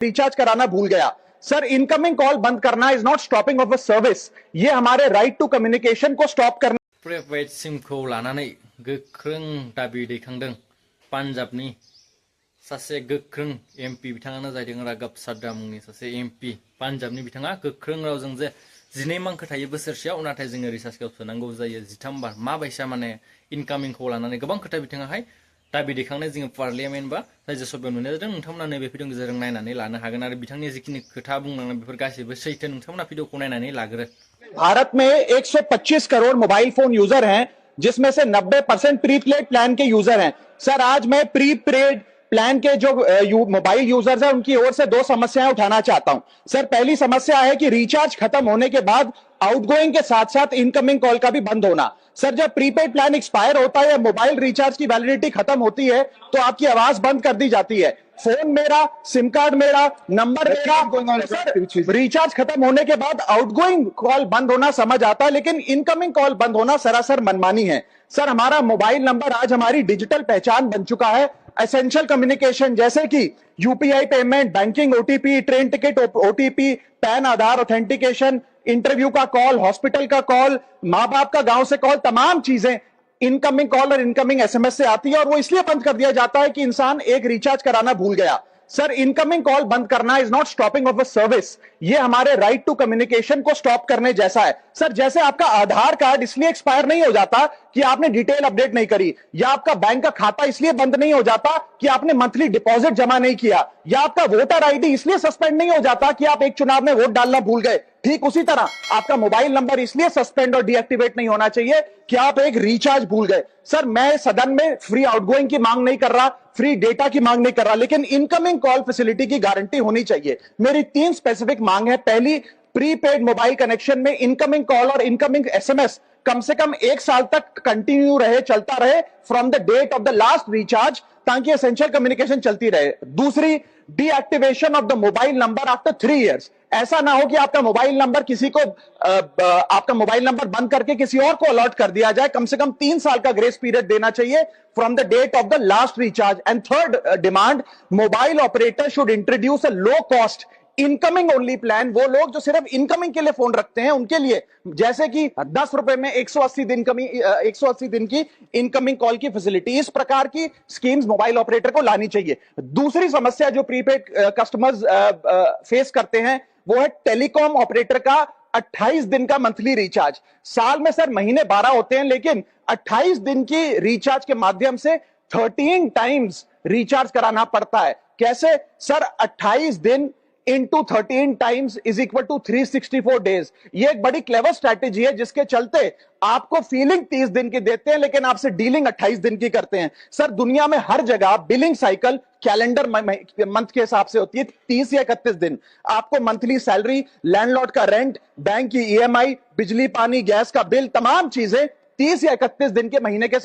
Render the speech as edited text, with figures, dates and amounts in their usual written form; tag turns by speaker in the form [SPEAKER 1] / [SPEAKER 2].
[SPEAKER 1] Recharge कराना भूल गया। सर, इनकमिंग कॉल बंद करना is not stopping of a service, ये हमारे राइट टू कम्युनिकेशन को स्टॉप करना।
[SPEAKER 2] प्रिपेड सिमखौ लानानै गोख्रों दाबि दैखांदों पान्जाबनि सासे गोख्रों एमपि बिथाङानो जादों राघव चड्ढा मुंनि सासे एमपि पान्जाबनि बिथाङा गोख्रों रावजों जे 12 मांखो थायो बोसोरसेयाव, नाथाय जोङो रिचार्जखौ सोनांगौ जायो 13 बार। माबायसा माने इनकामिंखौ लानानै गोबां खोथा बिथाङाहाय दाबि दैखांनाय जोङो पार्लियामेन्ट बा राज्य सभायाव नुनाय जादों। नोंथांमोना नैबे भिडिअनि गेजेरजों नायनानै लानो हागोन आरो बिथांनि जिखिनि खोथा बुंलांनाय बेफोर गासैबो सैथो। नोंथांमोना भिडिअखौ नायनानै लाग्रो।
[SPEAKER 1] भारत में 125 करोड़ मोबाइल फोन यूजर हैं, जिसमें से 90% प्रीपेड प्लान के यूजर हैं। सर, आज मैं प्रीपेड प्लान के जो मोबाइल यूजर्स हैं उनकी ओर से दो समस्याएं उठाना चाहता हूं। सर, पहली समस्या है कि रिचार्ज खत्म होने के बाद आउटगोइंग के साथ साथ इनकमिंग कॉल का भी बंद होना। सर, जब प्रीपेड प्लान एक्सपायर होता है या मोबाइल रिचार्ज की वैलिडिटी खत्म होती है तो आपकी आवाज बंद कर दी जाती है। फोन मेरा, सिम कार्ड मेरा, नंबर मेरा। सर, रिचार्ज खत्म होने के बाद आउटगोइंग कॉल बंद होना समझ आता है, लेकिन इनकमिंग कॉल बंद होना सरासर मनमानी है। सर, हमारा मोबाइल नंबर आज हमारी डिजिटल पहचान बन चुका है। एसेंशियल कम्युनिकेशन जैसे कि UPI payment, banking OTP, train ticket OTP, PAN Aadhaar authentication, interview का कॉल, हॉस्पिटल का कॉल, माँ बाप का गांव से कॉल, तमाम चीजें इनकमिंग कॉल और इनकमिंग एसएमएस से आती है, और वो इसलिए बंद कर दिया जाता है कि इंसान एक रिचार्ज कराना भूल गया। सर, इनकमिंग कॉल बंद करना is not stopping of a service, ये हमारे राइट टू कम्युनिकेशन को स्टॉप करने जैसा है। सर, जैसे आपका आधार कार्ड इसलिए एक्सपायर नहीं हो जाता कि आपने डिटेल अपडेट नहीं करी, या आपका बैंक का खाता इसलिए बंद नहीं हो जाता कि आपने मंथली डिपॉजिट जमा नहीं किया, या आपका वोटर आईडी इसलिए सस्पेंड नहीं हो जाता कि आप एक चुनाव में वोट डालना भूल गए। ठीक उसी तरह आपका मोबाइल नंबर इसलिए सस्पेंड और डीएक्टिवेट नहीं होना चाहिए कि आप एक रिचार्ज भूल गए। सर, मैं सदन में फ्री आउटगोइंग की मांग नहीं कर रहा, फ्री डेटा की मांग नहीं कर रहा, लेकिन इनकमिंग कॉल फैसिलिटी की गारंटी होनी चाहिए। मेरी 3 स्पेसिफिक मांग है। पहली, प्रीपेड मोबाइल कनेक्शन में इनकमिंग कॉल और इनकमिंग एसएमएस कम से कम 1 साल तक कंटिन्यू रहे, चलता रहे from the date of the last recharge, ताकि एसेंशियल कम्युनिकेशन चलती रहे। दूसरी, deactivation of the mobile number after 3 years. ऐसा ना हो कि आपका मोबाइल नंबर आपका मोबाइल नंबर बंद करके किसी और को अलॉट कर दिया जाए। कम से कम 3 साल का ग्रेस पीरियड देना चाहिए from the date of the last recharge. And third demand, mobile operator should introduce a low cost incoming only plan. वो लोग जो सिर्फ इनकमिंग के लिए फोन रखते हैं उनके लिए, जैसे कि 10 रुपए में 180 दिन की इनकमिंग कॉल की फैसिलिटी, इस प्रकार की स्कीम्स मोबाइल ऑपरेटर को लानी चाहिए। दूसरी समस्या जो प्रीपेड कस्टमर्स फेस करते हैं वो है टेलीकॉम ऑपरेटर का 28 दिन का मंथली रिचार्ज। साल में सर महीने 12 होते हैं, लेकिन 28 दिन की रिचार्ज के माध्यम से 13 टाइम्स रिचार्ज कराना पड़ता है। कैसे सर? 28 दिन into 13 times is equal to 364 days. ये एक बड़ी क्लेवर स्ट्रैटेजी है, जिसके चलते आपको फीलिंग 30 दिन की देते हैं, लेकिन आपसे डीलिंग 28 दिन की करते हैं। सर, दुनिया में हर जगह बिलिंग साइकिल कैलेंडर मंथ के हिसाब से होती है, 30 या 31 दिन। आपको मंथली सैलरी, लैंडलॉर्ड का रेंट, बैंक की ईएमआई, बिजली पानी गैस का बिल, तमाम चीजें 30 या 31 दिन के महीने के